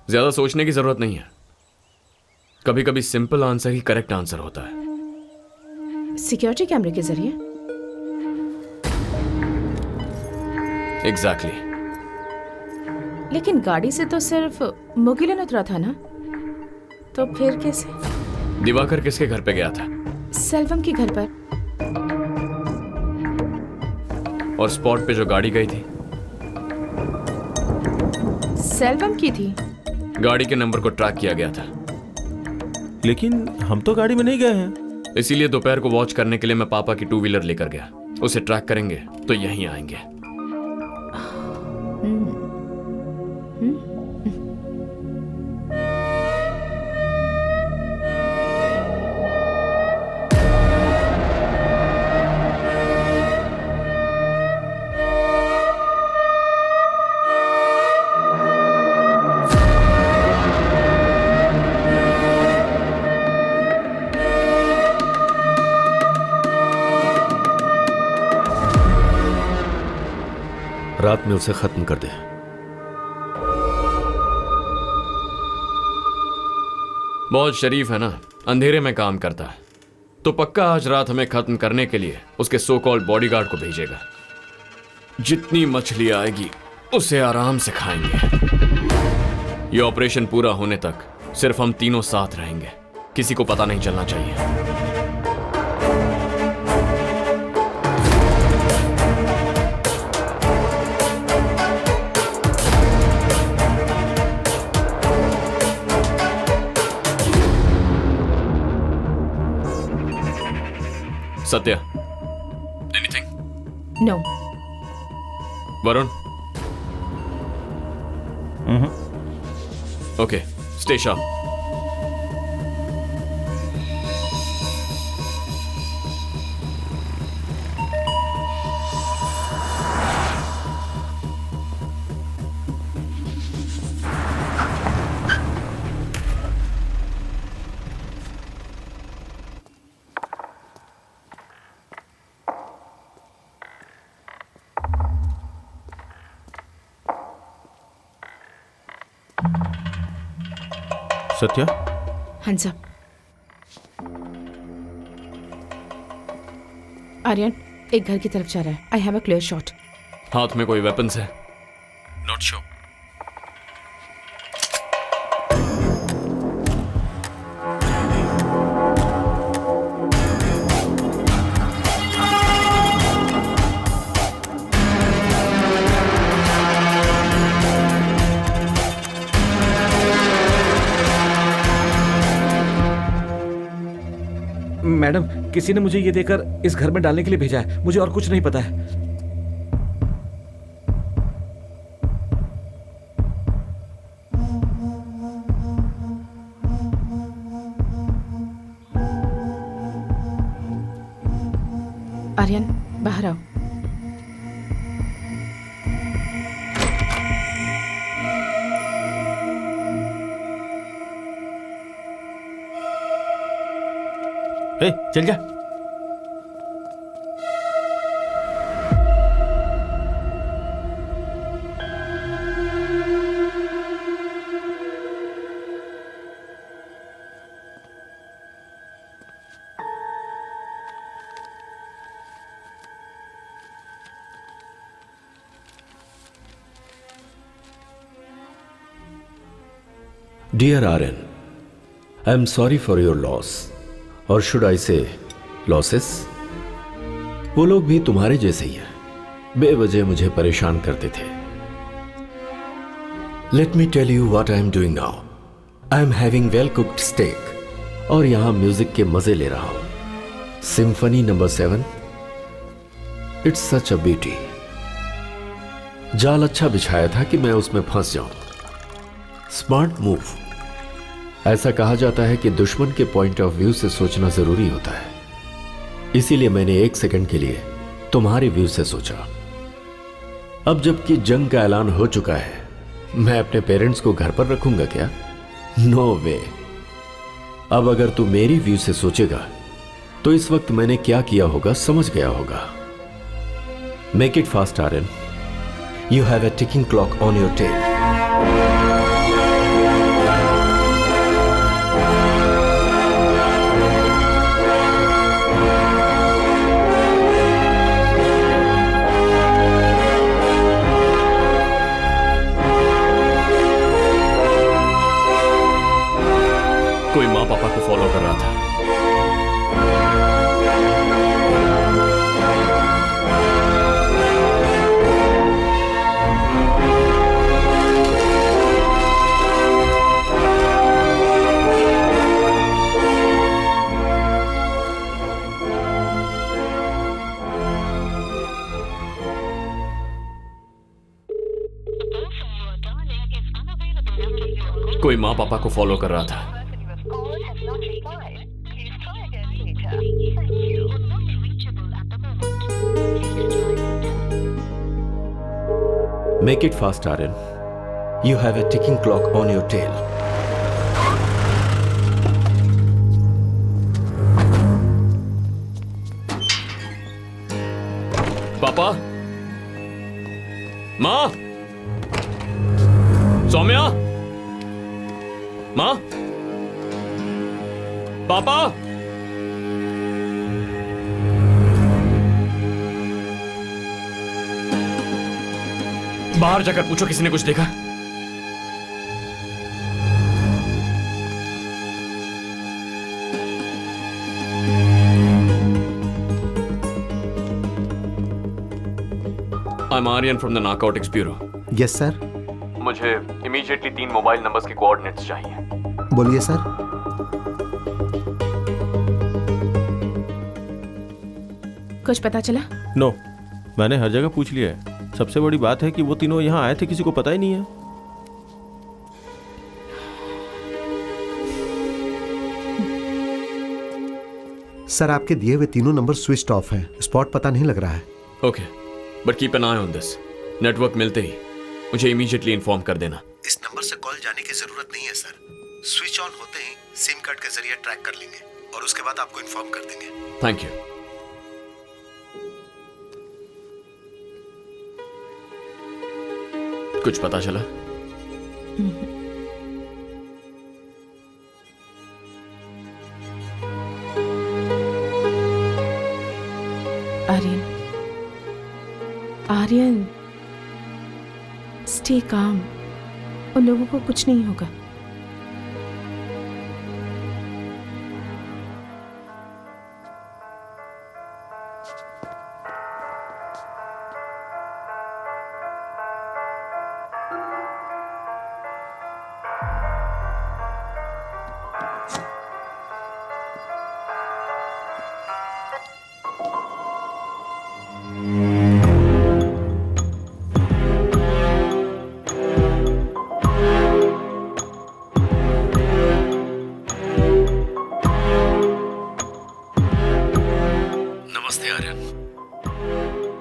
ज्यादा सोचने की जरूरत नहीं है। कभी कभी सिंपल आंसर ही करेक्ट आंसर होता है। सिक्योरिटी कैमरे के जरिए? एग्जैक्टली। लेकिन गाड़ी से तो सिर्फ मुगिलन उतरा था ना, तो फिर कैसे? दिवाकर किसके घर पे गया था? सेल्वम के घर पर। और स्पॉट पे जो गाड़ी गई थी सेल्वम की थी। गाड़ी के नंबर को ट्रैक किया गया था। लेकिन हम तो गाड़ी में नहीं गए हैं। इसीलिए दोपहर को वॉच करने के लिए मैं पापा की 2 व्हीलर लेकर गया। उसे ट्रैक करेंगे तो यहीं आएंगे। रात में उसे खत्म कर दे। बहुत शरीफ है ना, अंधेरे में काम करता है। तो पक्का आज रात हमें खत्म करने के लिए उसके सो कॉल्ड बॉडीगार्ड को भेजेगा। जितनी मछली आएगी उसे आराम से खाएंगे। ये ऑपरेशन पूरा होने तक सिर्फ हम तीनों साथ रहेंगे, किसी को पता नहीं चलना चाहिए। Satya, anything? No. Varun? Okay, stay sharp. Satya, hands up. Aryan एक घर की तरफ जा रहा है। I have a clear shot. हाथ में कोई वेपन्स है? Not sure. मैडम, किसी ने मुझे ये देकर इस घर में डालने के लिए भेजा है। मुझे और कुछ नहीं पता है। आर्यन बाहर आओ। ए, चल जा। Dear Aryan, I am sorry for your loss. और शुड आई से लॉसेस? वो लोग भी तुम्हारे जैसे ही हैं, बेवजह मुझे परेशान करते थे। Let me tell you what I am doing now. I am having well cooked steak और यहां म्यूजिक के मजे ले रहा हूं। Symphony number 7, it's such a beauty. जाल अच्छा बिछाया था कि मैं उसमें फंस जाऊं। Smart move. ऐसा कहा जाता है कि दुश्मन के पॉइंट ऑफ व्यू से सोचना जरूरी होता है, इसीलिए मैंने 1 सेकंड के लिए तुम्हारे व्यू से सोचा। अब जबकि जंग का ऐलान हो चुका है, मैं अपने पेरेंट्स को घर पर रखूंगा क्या? नो वे। अब अगर तू मेरी व्यू से सोचेगा तो इस वक्त मैंने क्या किया होगा समझ गया होगा। Make it fast Aryan, you have a ticking clock on your tail. कोई माँ पापा को फॉलो कर रहा था। कोई माँ पापा को फॉलो कर रहा था। Make it fast, Aaron. You have a ticking clock on your tail. पापा, माँ, सौम्या, माँ, पापा। बाहर जाकर पूछो किसी ने कुछ देखा। I'm Aryan from the Narcotics Bureau. Yes sir. मुझे इमीडिएटली 3 मोबाइल नंबर्स के कोऑर्डिनेट्स चाहिए। बोलिए सर। कुछ पता चला? नो, मैंने हर जगह पूछ लिया है। सबसे बड़ी बात है कि वो तीनों यहाँ आए थे, किसी को पता ही नहीं है। सर आपके दिए हुए तीनों नंबर स्विच ऑफ हैं। स्पॉट पता नहीं लग रहा है। Okay, but keep an I on this. Network मिलते ही मुझे इमीडिएटली इन्फॉर्म कर देना। इस नंबर से कॉल जाने की जरूरत नहीं है सर। स्विच ऑन होते ही सिम कार्ड के जरिए ट्रैक कर लेंगे और उसके बाद आपको इन्फॉर्म कर देंगे। Thank you. कुछ पता चला? Aryan, Aryan, stay calm. उन लोगों को कुछ नहीं होगा।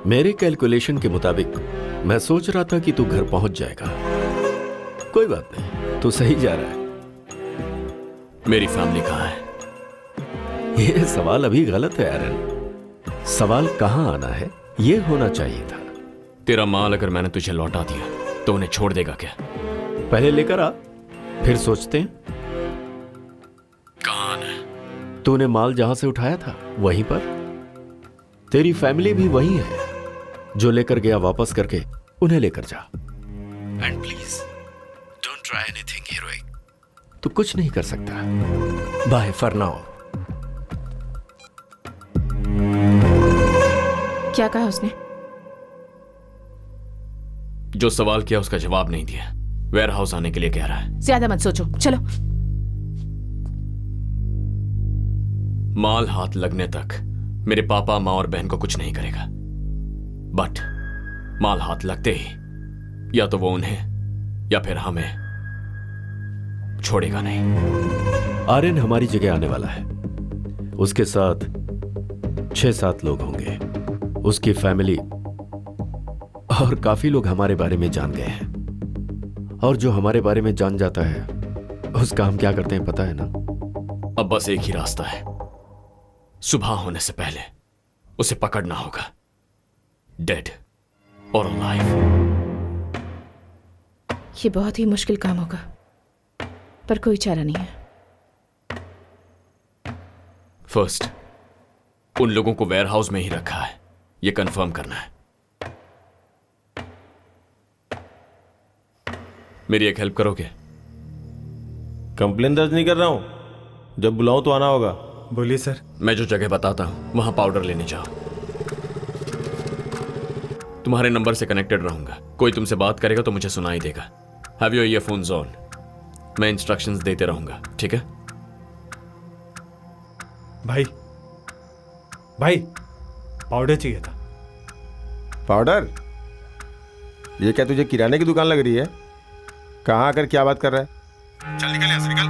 मेरे कैलकुलेशन के मुताबिक मैं सोच रहा था कि तू घर पहुंच जाएगा। कोई बात नहीं, तू सही जा रहा है। मेरी फैमिली कहाँ है? यह सवाल अभी गलत है एरन। सवाल कहां आना है यह होना चाहिए था। तेरा माल अगर मैंने तुझे लौटा दिया तो उन्हें छोड़ देगा क्या? पहले लेकर आ, फिर सोचते हैं। कहाँ आना है? तूने माल जहां से उठाया था वहीं पर। तेरी फैमिली भी वही है। जो लेकर गया वापस करके उन्हें लेकर जा। And please don't try anything heroic. तू कुछ नहीं कर सकता। Bye for now. क्या कहा उसने? जो सवाल किया उसका जवाब नहीं दिया। वेयर हाउस आने के लिए कह रहा है। ज्यादा मत सोचो, चलो। माल हाथ लगने तक मेरे पापा, माँ और बहन को कुछ नहीं करेगा। बट माल हाथ लगते ही या तो वो उन्हें या फिर हमें छोड़ेगा नहीं। आर्यन हमारी जगह आने वाला है। उसके साथ 6-7 लोग होंगे। उसकी फैमिली और काफी लोग हमारे बारे में जान गए हैं। और जो हमारे बारे में जान जाता है उसका हम क्या करते हैं पता है ना? अब बस एक ही रास्ता है। सुबह होने से पहले उसे पकड़ना होगा, डेड और अलाइव। ये बहुत ही मुश्किल काम होगा, पर कोई चारा नहीं है। फर्स्ट उन लोगों को वेयरहाउस में ही रखा है, यह कंफर्म करना है। मेरी एक हेल्प करोगे? कंप्लेन दर्ज नहीं कर रहा हूं, जब बुलाऊं तो आना होगा। बोलिए सर। मैं जो जगह बताता हूँ वहां पाउडर लेने जाओ। तुम्हारे नंबर से कनेक्टेड रहूंगा, कोई तुमसे बात करेगा तो मुझे सुनाई देगा। Have your earphones on. मैं इंस्ट्रक्शंस देते रहूंगा, ठीक है? भाई भाई पाउडर चाहिए था। पाउडर? ये क्या तुझे किराने की दुकान लग रही है? कहाँ आकर क्या बात कर रहा है? चल निकल यहाँ से, निकल।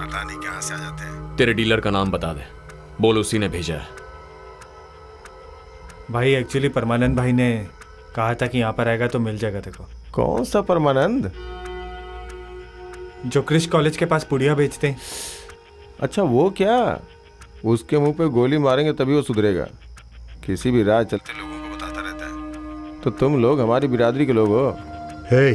पता नहीं कहाँ से आ जाते हैं। तेरे डीलर का नाम बता दे, बोल उसी ने भेजा है। भाई एक्चुअली परमानंद भाई ने कहा था कि यहाँ पर आएगा तो मिल जाएगा देखो। कौन सा परमानंद? जो क्रिश कॉलेज के पास पुड़िया बेचते हैं। अच्छा वो क्या? उसके मुंह पे गोली मारेंगे तभी वो सुधरेगा। किसी भी राह चलते लोगों को बताता रहता है। तो तुम लोग हमारी बिरादरी के लोग हो। हे,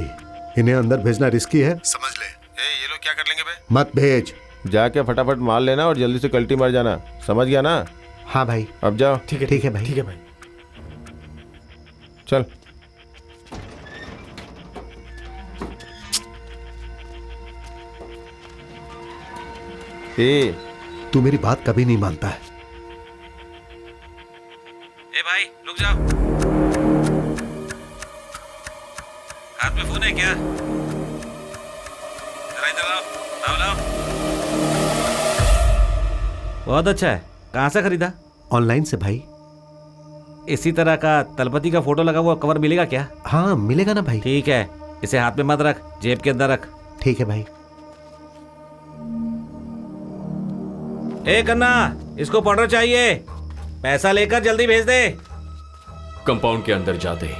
इन्हें अंदर भेजना रिस्की है। समझ ले। ये लोग क्या कर लेंगे बे? मत भेज। जाके फटाफट मार लेना और जल्दी से कल्टी मार जाना, समझ गया ना? हाँ भाई। अब जाओ। ठीक है ठीक है भाई। ठीक है भाई। चल। ए, तू मेरी बात कभी नहीं मानता है। ए भाई रुक जाओ, हाथ में फोन है क्या? जरा इधर लाओ, लाओ लाओ। बहुत अच्छा है, कहाँ से खरीदा? ऑनलाइन से भाई। इसी तरह का तलपति का फोटो लगा हुआ कवर मिलेगा क्या? हाँ मिलेगा ना भाई। ठीक है, इसे हाथ में मत रख, जेब के अंदर रख। ठीक है भाई। ए कन्ना, इसको पाउडर चाहिए, पैसा लेकर जल्दी भेज दे। कंपाउंड के अंदर जाते ही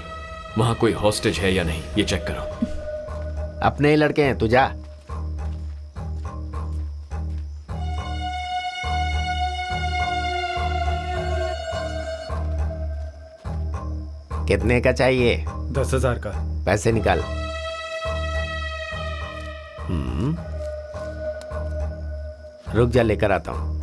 वहां कोई हॉस्टेज है या नहीं ये चेक करो। अपने ही लड़के हैं, तू जा। कितने का चाहिए? 10,000 का। पैसे निकाल। रुक जा, लेकर आता हूं।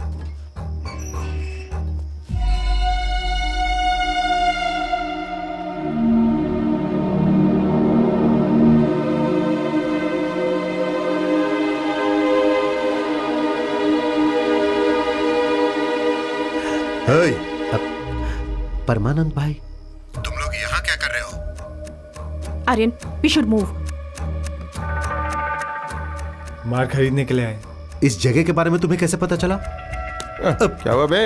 हे, परमानंद भाई। तुम लोग यहाँ क्या कर रहे हो? Aryan, we should move. मार खरीदने के लिए आए। इस जगह के बारे में तुम्हें कैसे पता चला? क्या हुआ बे?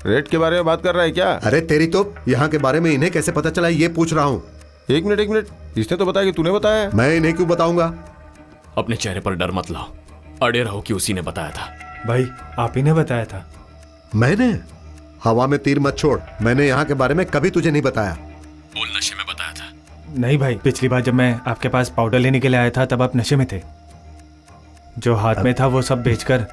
रेट के बारे में बात कर रहा है क्या? अरे तेरी तो, यहाँ के बारे में इन्हें कैसे पता चला ये पूछ रहा हूँ। एक मिनट, इसने तो बताया कि तूने बताया। मैं इन्हें क्यों बताऊंगा? अपने चेहरे पर डर मत लाओ, अड़े रहो कि उसी ने बताया था। भाई आप ही ने बताया था। मैंने? हवा में तीर मत छोड़, मैंने यहाँ के बारे में कभी तुझे नहीं बताया। बोल नशे में बताया था। नहीं भाई, पिछली बार जब मैं आपके पास पाउडर लेने के लिए आया था तब आप नशे में थे। जो हाथ में था वो सब बेचकर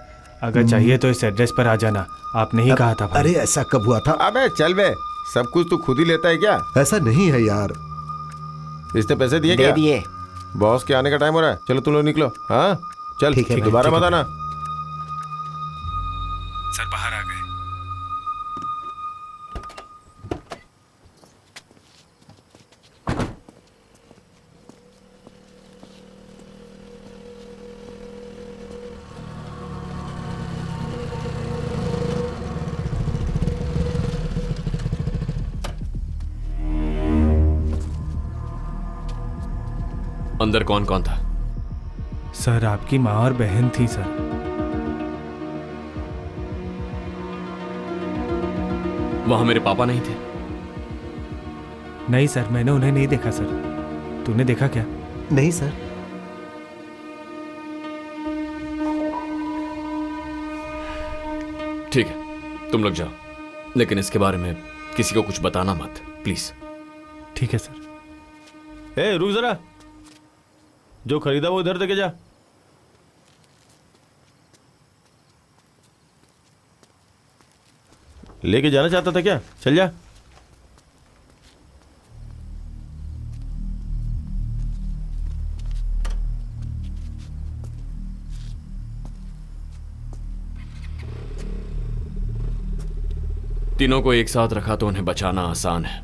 अगर चाहिए तो इस एड्रेस पर आ जाना, आपने ही कहा था भाई। अरे ऐसा कब हुआ था? अबे चल बे, सब कुछ तू खुद ही लेता है क्या? ऐसा नहीं है यार। इसने पैसे दिए दे क्या? दिए। बॉस के आने का टाइम हो रहा है, चलो तुम लोग निकलो। हाँ चल, ठीक है भाई, दोबारा ठीक मत है। आना। सर बाहर आ गए। अंदर कौन कौन था? सर आपकी माँ और बहन थी सर। वहां मेरे पापा नहीं थे? नहीं सर, मैंने उन्हें नहीं देखा सर। तूने देखा क्या? नहीं सर। ठीक है, तुम लोग जाओ, लेकिन इसके बारे में किसी को कुछ बताना मत, प्लीज। ठीक है सर। ए रुक जरा, जो खरीदा वो इधर देके जा। लेके जाना चाहता था क्या? चल जा। तीनों को एक साथ रखा तो उन्हें बचाना आसान है।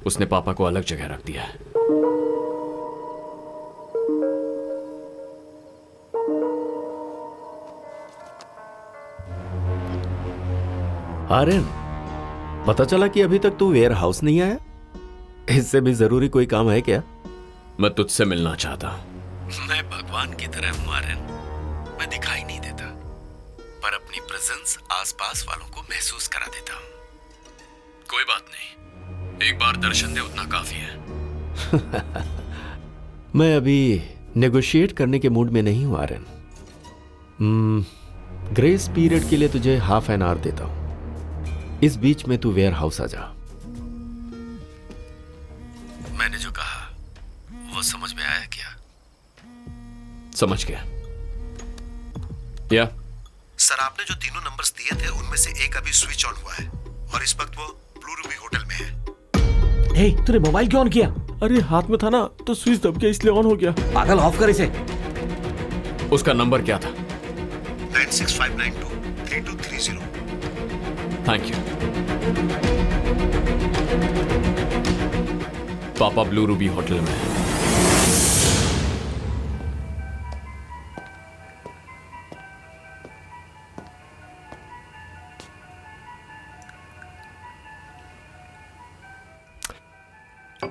उसने पापा को अलग जगह रख दिया है। आर्यन, पता चला कि अभी तक तू वेयर हाउस नहीं आया। इससे भी जरूरी कोई काम है क्या? मैं तुझसे मिलना चाहता हूं। मैं भगवान की तरह हूं आर्यन। मैं दिखाई नहीं देता, पर अपनी प्रेजेंस आसपास वालों को महसूस करा देता हूं। कोई बात नहीं, एक बार दर्शन दे उतना काफी है। मैं अभी नेगोशिएट करने के मूड में नहीं हूं आर्यन। ग्रेस पीरियड के लिए तुझे हाफ एन आवर देता हूं। इस बीच में तू वेयर हाउस आ जा। मैंने जो कहा वो समझ में आया क्या? समझ गया। या सर, आपने जो तीनों नंबर्स दिए थे उनमें से एक अभी स्विच ऑन हुआ है और इस वक्त वो ब्लू रूबी होटल में है। हे, तूने मोबाइल क्यों ऑन किया? अरे हाथ में था ना तो स्विच दब गया इसलिए ऑन हो गया। पागल, ऑफ कर इसे। उसका नंबर क्या था? 9659232330। Thank you. पापा ब्लू रूबी होटल में है।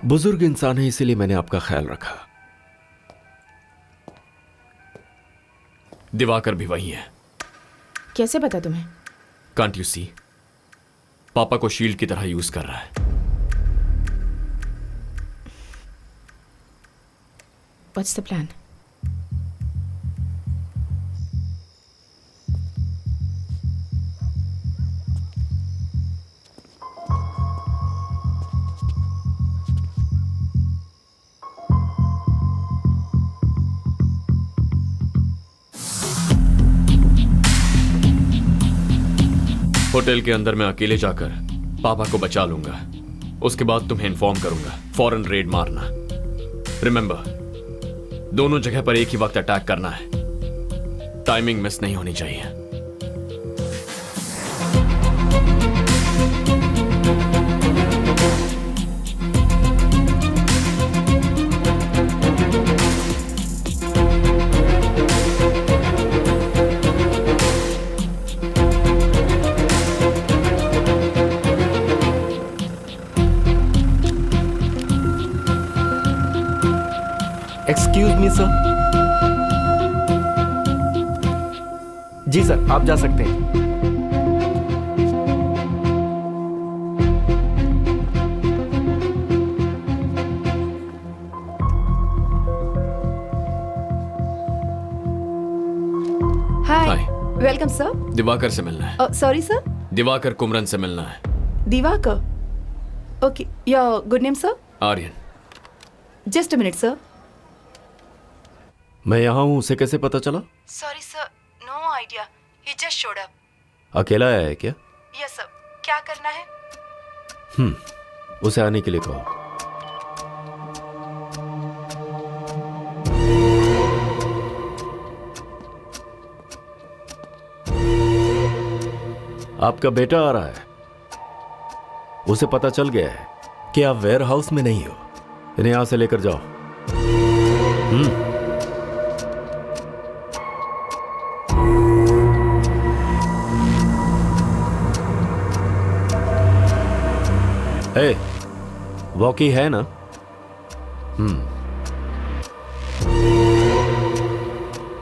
बुजुर्ग इंसान है इसीलिए मैंने आपका ख्याल रखा। दिवाकर भी वही है। कैसे पता तुम्हें? Can't you see? पापा को शील्ड की तरह यूज कर रहा है। What's the plan? होटल के अंदर मैं अकेले जाकर पापा को बचा लूंगा। उसके बाद तुम्हें इन्फॉर्म करूंगा। फौरन रेड मारना। रिमेंबर, दोनों जगह पर एक ही वक्त अटैक करना है। टाइमिंग मिस नहीं होनी चाहिए। Excuse me sir. जी सर, आप जा सकते हैं। हाय। Welcome sir. दिवाकर से मिलना है। Sorry sir. दिवाकर कुमरन से मिलना है। Diwakar? Okay, your good name sir? Aryan. Just a minute sir. मैं यहां हूं, उसे कैसे पता चला? Sorry sir, no idea, he just showed up. अकेला आया है क्या? Yes sir. क्या करना है? उसे आने के लिए कहो। आपका बेटा आ रहा है। उसे पता चल गया है कि आप वेयर हाउस में नहीं हो। इन्हें यहां से लेकर जाओ। ए, वॉकी है ना?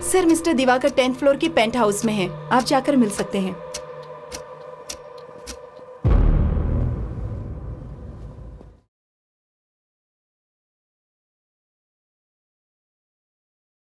Sir, mister Diwakar 10th floor की पेंट हाउस में हैं। आप जाकर मिल सकते हैं।